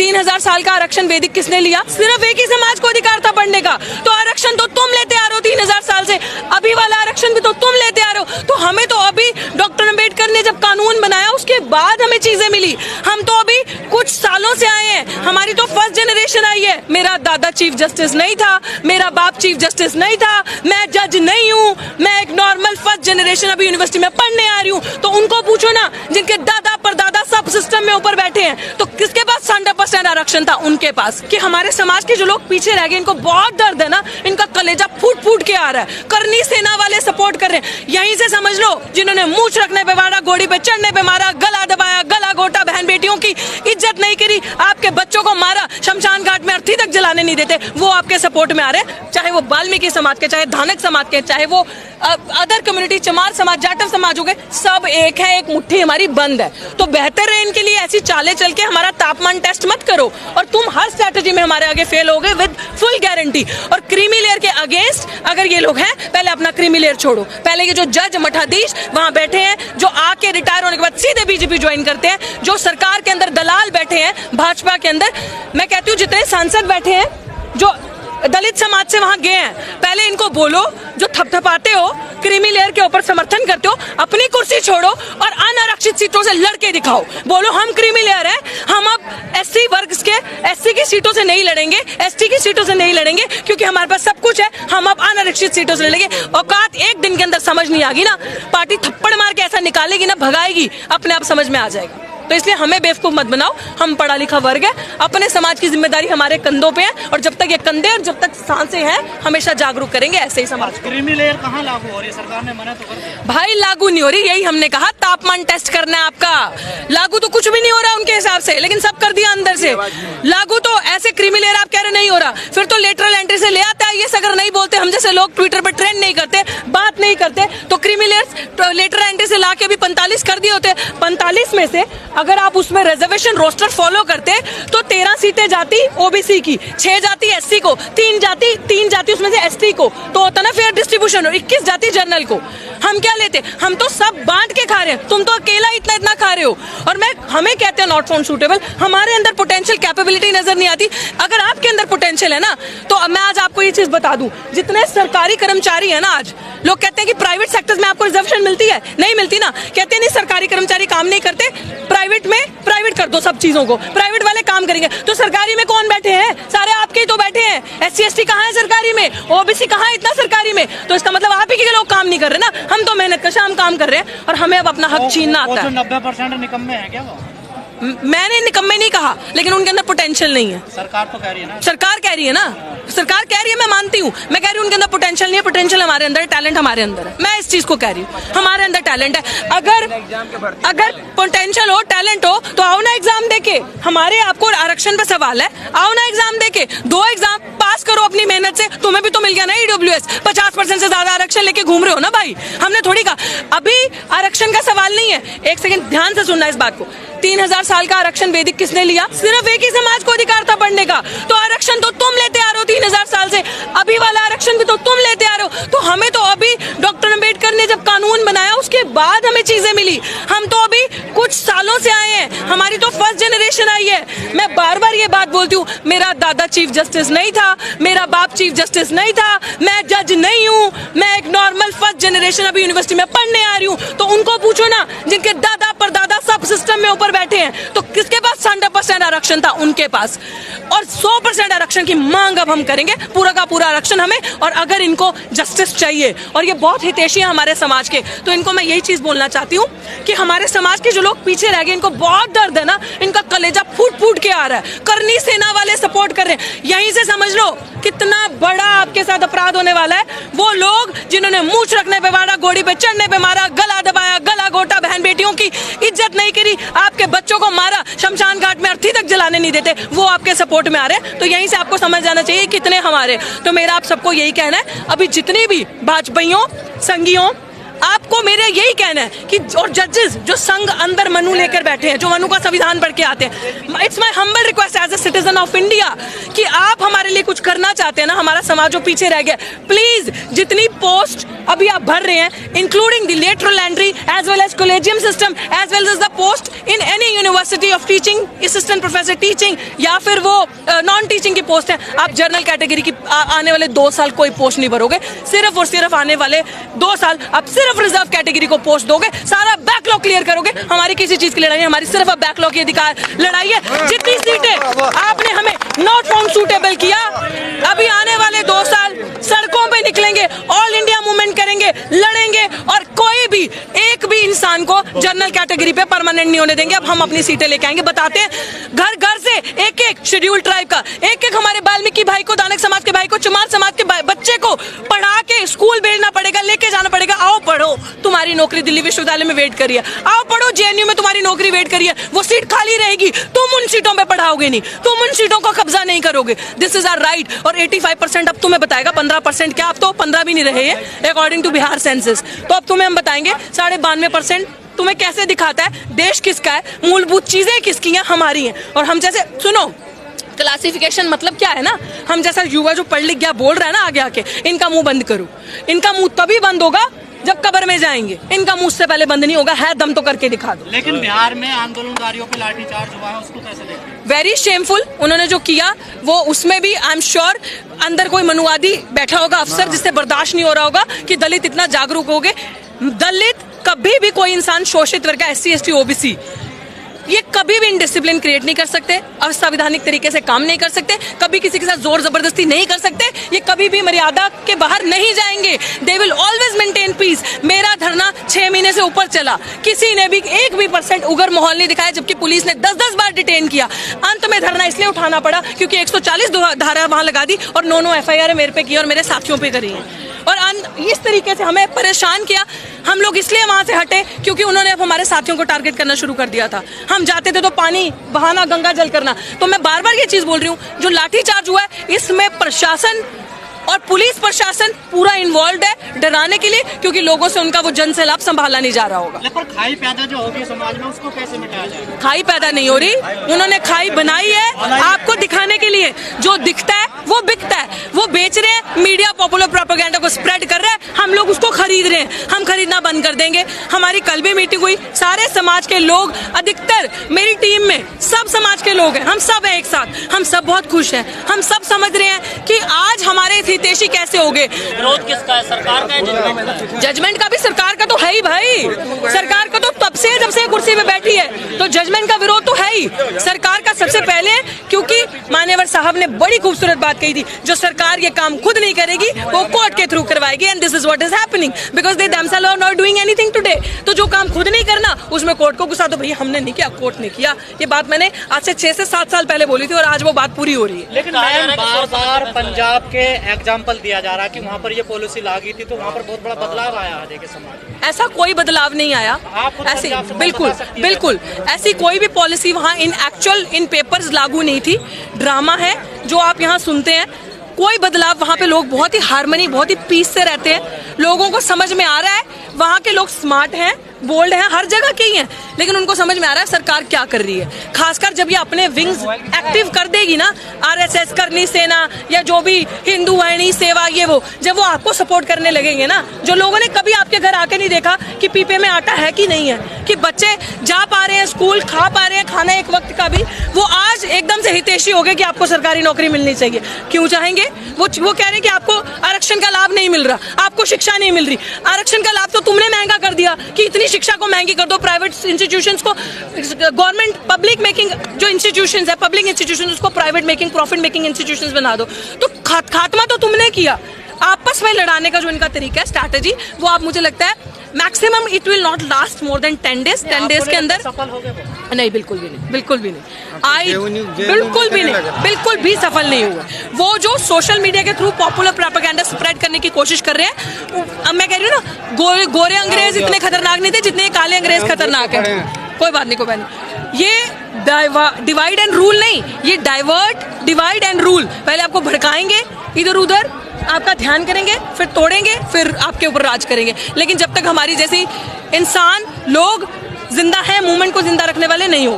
3000 साल का आरक्षण वैदिक किसने लिया? सिर्फ एक ही समाज को अधिकार था पढ़ने का। तो आरक्षण तो तुम लेते आ रहे हो 3000 साल से, अभी वाला आरक्षण भी तो तुम लेते आ रहे हो। तो हमें तो अभी डॉक्टर अम्बेडकर ने जब कानून बनाया उसके बाद हमें चीजें मिली। हम तो अभी कुछ सालों से आए हैं, हमारी तो फर्स्ट जनरेशन आई है। मेरा दादा चीफ जस्टिस नहीं था, मेरा बाप चीफ जस्टिस नहीं था, मैं जज नहीं हूँ, मैं एक नॉर्मल फर्स्ट जनरेशन अभी यूनिवर्सिटी में पढ़ने आ रही हूँ। तो उनको पूछो ना जिनके दादा परदादा सब सिस्टम में ऊपर बैठे हैं, तो किसके पास 100% आरक्षण था? उनके पास। कि हमारे समाज के जो लोग पीछे रह गए, इनको बहुत दर्द है ना, इनका कलेजा फूट फूट के आ रहा है। करनी सेना वाले सपोर्ट कर रहे हैं, यहीं से समझ लो जिन्होंने मूंछ रखने पे मारा, घोड़ी पे चढ़ने पे मारा, गला दबाया, गला घोटा, बहन बेटियों की इज्जत नहीं करी, आपके बच्चों को मारा, शमशान घाट में अर्थी तक जलाने नहीं देते, वो आपके सपोर्ट में आ रहे हैं। चाहे वो वाल्मीकि समाज के, चाहे धानक समाज के, चाहे वो अदर कम्युनिटी, चमार समाज, जाटव समाज हो गए, सब एक है, एक मुट्ठी हमारी बंद है। तो बेहतर है इनके लिए ऐसी चालें चल के हमारा तापमान टेस्ट मत करो, और तुम हर स्ट्रैटेजी में हमारे आगे फेल हो गए विद फुल गारंटी। और क्रीमी लेयर के अगेंस्ट अगर ये लोग हैं, पहले अपना क्रीमी लेयर छोड़ो। पहले ये जो जज मठाधीश वहां बैठे हैं, जो आके रिटायर होने के बाद सीधे बीजेपी ज्वाइन करते हैं, जो सरकार के अंदर दलाल बैठे हैं भाजपा के अंदर, मैं कहती हूँ जितने सांसद बैठे हैं जो दलित समाज से वहां गए हैं, पहले इनको बोलो, जो थपथपाते हो, क्रीमी लेयर के ऊपर समर्थन करते हो, अपनी कुर्सी छोड़ो और अनारक्षित सीटों से लड़के दिखाओ। बोलो हम क्रीमी लेयर है, हम अब एससी वर्ग के, एससी की सीटों से नहीं लड़ेंगे, एसटी की सीटों से नहीं लड़ेंगे, क्योंकि हमारे पास सब कुछ है, हम अब अनारक्षित सीटों से लड़ेंगे। औकात एक दिन के अंदर समझ नहीं आगी ना, पार्टी थप्पड़ मार के ऐसा निकालेगी ना, भगाएगी, अपने आप समझ में आ जाएगा। तो इसलिए हमें बेवकूफ मत बनाओ, हम पढ़ा लिखा वर्ग है, अपने समाज की जिम्मेदारी हमारे कंधों पे है, और जब तक ये कंधे और जब तक सांसें हैं, हमेशा जागरूक करेंगे ऐसे ही समाज। क्रीमी लेयर कहाँ लागू हो रही है? सरकार ने मना तो कर दिया। भाई लागू नहीं हो रही, यही हमने कहा, तापमान टेस्ट करना है आपका। लागू तो कुछ भी नहीं हो रहा उनके हिसाब से, लेकिन सब कर दिया अंदर से। लागू तो ऐसे क्रीमी लेयर आप कह रहे नहीं हो रहा, फिर तो लेटरल एंट्री से ले आता है। ये अगर नहीं बोलते, हम जैसे लोग ट्विटर पर ट्रेंड नहीं करते, बात नहीं करते, तो क्रीमी लेयर लेटरल एंट्री से ला के भी 45 कर दिए होते। 45 में से अगर आप उसमें रिजर्वेशन रोस्टर फॉलो करते तो 13 सीटें जाती ओबीसी की, 6 जाती एससी को, 3 जाती उसमें से एसटी को, तो होता ना फेयर डिस्ट्रीब्यूशन, और 21 जाती जनरल को। हम क्या लेते? हम तो सब बांट के खा रहे हैं, तुम तो अकेला इतना खा रहे हो। और हमें कहते हैं नॉट फाउंड सूटेबल, हमारे अंदर पोटेंशियल कैपेबिलिटी नजर नहीं आती। अगर आपके अंदर पोटेंशियल है ना, तो मैं आज आपको ये चीज बता दूं, जितने सरकारी कर्मचारी है ना, आज लोग कहते हैं कि प्राइवेट सेक्टर्स में आपको रिजर्वेशन मिलती है, नहीं मिलती ना, कहते हैं नहीं सरकारी कर्मचारी काम नहीं करते, प्राइवेट में प्राइवेट कर दो सब चीजों को, प्राइवेट वाले काम करेंगे। तो सरकारी में कौन बैठे हैं? सारे आपके ही तो बैठे हैं। एससी एसटी कहाँ है सरकारी में? ओबीसी कहाँ है इतना सरकारी में? तो इसका मतलब आप ही के लोग काम नहीं कर रहे ना, हम तो मेहनत कश हम काम कर रहे हैं, और हमें अब अपना हक छीनना आता है। 90% निकम्मे हैं क्या वो? मैंने निकम्मे नहीं कहा, लेकिन उनके अंदर पोटेंशियल नहीं है। सरकार तो कह रही है ना, सरकार कह रही है ना, सरकार कह रही है, मैं मानती हूँ, मैं कह रही हूँ उनके अंदर पोटेंशियल नहीं है। पोटेंशियल हमारे अंदर, टैलेंट हमारे अंदर है, मैं इस चीज को कह रही हूँ, हमारे अंदर टैलेंट है। अगर पोटेंशियल हो, टैलेंट हो, तो आओ ना एग्जाम देके। हमारे आपको आरक्षण पे सवाल है, आओ ना एग्जाम देके, 2 एग्जाम पास करो अपनी मेहनत से। तुम्हें भी तो मिल गया ना ईडब्ल्यूएस, 50% से ज्यादा आरक्षण लेके घूम रहे हो ना भाई, हमने थोड़ी कहा। अभी आरक्षण का सवाल नहीं है, एक सेकंड ध्यान से सुनना इस बात को। 3000 साल का आरक्षण वैदिक किसने लिया? सिर्फ एक ही समाज को अधिकार था पढ़ने का। तो आरक्षण तो तुम लेते आ रहे हो 3000 साल से, अभी वाला आरक्षण भी तो तुम लेते आ रहे हो। तो हमें तो अभी डॉक्टर अम्बेडकर ने जब कानून बनाया उसके बाद हमें चीजें मिली। हम तो अभी कुछ सालों से आए हैं, हमारी तो फर्स्ट जनरेशन आई है। मैं बार बार ये बात बोलती हूँ, मेरा दादा चीफ जस्टिस नहीं था, मेरा बाप चीफ जस्टिस नहीं था, मैं जज नहीं हूँ, मैं एक नॉर्मल फर्स्ट जनरेशन अभी यूनिवर्सिटी में पढ़ने आ रही हूँ। तो उनको पूछो ना जिनके दादा परदादा सब सिस्टम में ऊपर बैठे हैं, तो किसके पास 100% आरक्षण था? उनके पास। और 100% आरक्षण की मांग अब हम करेंगे, पूरा का पूरा आरक्षण हमें। और अगर इनको जस्टिस चाहिए, और ये बहुत हितैषी है हमारे समाज के, तो इनको मैं यही चीज बोलना चाहती हूँ कि हमारे समाज के जो लोग पीछे रह गए, इनको बहुत दर्द है ना, इनका कलेजा फूट फूट के आ रहा है। करनी सेना वाले सपोर्ट कर रहे हैं, यहीं से समझ लो कितना बड़ा आपके साथ अपराध होने वाला है। वो लोग जिन्होंने मूंछ रखने पे मारा, घोड़ी पे चढ़ने पे मारा, गला दबाया, गला घोटा, बहन बेटियों की इज्जत नहीं करी, आपके बच्चों को मारा, शमशान घाट में अर्थी तक जलाने नहीं देते, वो आपके सपोर्ट में आ रहे हैं। तो यहीं से आपको समझ जाना चाहिए कितने हमारे। तो मेरा आप सबको यही कहना है, अभी जितने भी भाजपाइयों, संघियों, आपको मेरे यही कहना है कि और जजेस जो संघ अंदर मनु लेकर बैठे हैं, जो मनु का संविधान पढ़ के आते हैं, it's my humble request as a citizen of India कि आप हमारे लिए कुछ करना चाहते हैं ना, हमारा समाज जो पीछे रह गया, प्लीज जितनी पोस्ट अभी आप भर रहे हैं, including the lateral entry as well as collegium system as well as the post in any university of teaching, assistant professor teaching या फिर वो नॉन टीचिंग की पोस्ट है। आप जनरल कैटेगरी की आने वाले 2 साल कोई पोस्ट नहीं भरोगे, सिर्फ और सिर्फ आने वाले 2 साल आप सिर्फ रिजर्व कैटेगरी को पोस्ट दोगे, सारा बैकलॉग क्लियर करोगे। हमारी किसी चीज की लड़ाई है, हमारी सिर्फ अब बैकलॉग की अधिकार लड़ाई है। जितनी सीटें आपने हमें नॉट फाउंड सूटेबल किया, अभी आने वाले 2 साल सड़कों पे निकलेंगे, ऑल इंडिया मूवमेंट करेंगे, लड़ेंगे और कोई भी एक भी इंसान को जनरल कैटेगरी पे परमानेंट नहीं होने देंगे। अब हम अपनी सीटें लेके आएंगे, बताते हैं घर घर से एक एक शेड्यूल ट्राइब का, एक एक हमारे वाल्मीकि भाई को, दानक समाज के भाई को, चमार समाज के बच्चे को पढ़ा के स्कूल भेजना पड़ेगा, लेके जाना पड़ेगा। आओ पढ़ो, तुम्हारी नौकरी दिल्ली विश्वविद्यालय में वेट करिए, आओ पढ़ो जेएनयू में तुम्हारी नौकरी वेट करिए, वो सीट खाली रहेगी, तुम उन सीटों पे पढ़ाओगे नहीं, तुम उन सीटों को कब्जा नहीं करोगे। This is our right. और 85% अब तुम्हें बताएगा, 15% क्या, अब तो 15 भी नहीं रहे हैं अकॉर्डिंग टू बिहार सेंसस। तो अब तुम्हें हम बताएंगे 92.5% तुम्हें कैसे दिखाता है देश किसका है, मूलभूत चीजें किसकी हैं, हमारी हैं। और हम जैसे सुनो, क्लासिफिकेशन मतलब क्या है ना, हम जैसा युवा जो पढ़ लिख गया बोल रहा है ना आगे आके, इनका मुंह बंद करो। इनका मुंह तभी बंद होगा जब कब्र में जाएंगे, इनका मुंह से पहले बंद नहीं होगा। है दम तो करके दिखा दो। लेकिन बिहार में आंदोलनकारियों पे लाठीचार्ज हुआ है, उसको कैसे देखते हैं? Very shameful. उन्होंने जो किया वो, उसमें भी आई एम श्योर अंदर कोई मनुवादी बैठा होगा अफसर, जिससे बर्दाश्त नहीं हो रहा होगा कि दलित इतना जागरूक हो गए। दलित कभी भी कोई इंसान, शोषित वर्ग का, SC ST OBC, ये कभी भी इनडिसिप्लिन क्रिएट नहीं कर सकते, असंवैधानिक तरीके से काम नहीं कर सकते, कभी किसी के साथ जोर जबरदस्ती नहीं कर सकते, ये कभी भी मर्यादा के बाहर नहीं जाएंगे। They will always maintain piece. मेरा धरना 6 महीने से ऊपर चला, किसी ने भी 1 भी % उग्र माहौल नहीं दिखाया, जबकि पुलिस ने 10-10 बार डिटेन किया। अंत में धरना इसलिए उठाना पड़ा क्योंकि 140 धारा वहां लगा दी और 9 FIR मेरे पे की और मेरे साथियों पे करी है। और इस तरीके से हमें परेशान किया। हम लोग इसलिए वहां से हटे क्योंकि उन्होंने अब हमारे साथियों को टारगेट करना शुरू कर दिया था। हम जाते थे तो पानी बहाना, गंगा जल करना। तो मैं बार बार ये चीज बोल रही हूँ, जो लाठीचार्ज हुआ है इसमें प्रशासन और पुलिस प्रशासन पूरा इन्वॉल्व है डराने के लिए, क्योंकि लोगों से उनका वो जन सैलाब संभाला नहीं जा रहा होगा। लेकिन खाई पैदा जो होगी समाज में, उसको कैसे मिटाया जाए? खाई पैदा नहीं हो रही, उन्होंने खाई बनाई है आपको दिखाने के लिए। जो दिखता है वो बिकता है, वो बेच रहे हैं, मीडिया पॉपुलर प्रोपेगेंडा को स्प्रेड कर रहे हैं, हम लोग उसको खरीद रहे हैं। हम खरीदना बंद कर देंगे। हमारी कल भी मीटिंग हुई, सारे समाज के लोग, अधिकतर मेरी टीम में सब समाज के लोग हैं, हम सब हैं एक साथ, हम सब बहुत खुश हैं। हम सब समझ रहे हैं कि आज हमारे हितैषी कैसे हो गए। विरोध किसका है, सरकार का है, जजमेंट का? जजमेंट का भी सरकार का तो है ही भाई, सरकार का तो तब से जब से कुर्सी पे बैठी है, तो जजमेंट का विरोध तो है ही सरकार का सबसे पहले, क्योंकि मान्यवर साहब ने बड़ी खूबसूरत बात कही थी, जो सरकार ये काम खुद नहीं करेगी वो कोर्ट के थ्रू करवाएगी। And this is what is happening because they themselves are not doing anything today। तो जो काम खुद नहीं करना उसमें कोर्ट को गुस्सा, तो भैया हमने नहीं किया, कोर्ट ने किया। ये बात मैंने आज से 6 से 7 साल पहले बोली थी और आज वो बात पूरी हो रही है। लेकिन बार बार पंजाब के एग्जाम्पल दिया जा रहा है कि वहाँ पर ये पॉलिसी लागू थी, तो वहाँ पर बहुत बड़ा बदलाव आया है देखिए समाज में। ऐसा कोई बदलाव नहीं आया, ऐसी बिल्कुल ऐसी कोई भी पॉलिसी वहाँ इन पेपर्स लागू नहीं थी। ड्रामा है जो आप यहाँ सुनते हैं, कोई बदलाव वहाँ पे लोग बहुत ही हार्मनी, बहुत ही पीस से रहते हैं। लोगों को समझ में आ रहा है, वहाँ के लोग स्मार्ट हैं, बोल्ड हैं, हर जगह के ही हैं, लेकिन उनको समझ में आ रहा है सरकार क्या कर रही है। खासकर जब ये अपने विंग्स एक्टिव कर देगी ना, RSS, करनी सेना या जो भी हिंदू वाहिनी सेवा, ये वो, जब वो आपको सपोर्ट करने लगेंगे ना, जो लोगों ने कभी आपके घर आके नहीं देखा कि पीपे में आटा है कि नहीं है, कि बच्चे जा पा रहे हैं स्कूल, खा पा रहे हैं खाना एक वक्त का भी, वो आज एकदम से हितैषी हो गए कि आपको सरकारी नौकरी मिलनी चाहिए। क्यों चाहेंगे? वो कह रहे हैं कि आपको आरक्षण का लाभ नहीं मिल रहा, आपको शिक्षा नहीं मिल रही। आरक्षण का लाभ तो तुमने महंगा कर दिया कि इतनी शिक्षा को महंगी कर दो, प्राइवेट इंस्टीट्यूशंस को, गवर्नमेंट पब्लिक मेकिंग जो इंस्टीट्यूशंस है, पब्लिक इंस्टीट्यूशंस, उसको private making, profit making institutions बना दो। तो खात्मा तो तुमने किया। आपस में लड़ाने का जो इनका तरीका है, स्ट्रैटेजी, वो आप, मुझे लगता है maximum it will not last more than 10 days. 10 days के अंदर सफल हो गए? नहीं, बिल्कुल भी नहीं, बिल्कुल भी नहीं, बिल्कुल भी सफल नहीं हुआ। वो जो सोशल मीडिया के थ्रू पॉपुलर प्रोपेगेंडा स्प्रेड करने की कोशिश कर रहे हैं, अब मैं कह रही हूँ ना, गोरे अंग्रेज इतने खतरनाक नहीं थे जितने काले अंग्रेज खतरनाक है। कोई बात नहीं। ये डिवाइड एंड रूल नहीं, ये डाइवर्ट, डिवाइड एंड रूल। पहले आपको भड़काएंगे इधर उधर, आपका ध्यान करेंगे, फिर तोड़ेंगे, फिर आपके ऊपर राज करेंगे। लेकिन जब तक हमारी जैसी इंसान लोग जिंदा हैं, मूवमेंट को जिंदा रखने वाले नहीं हो।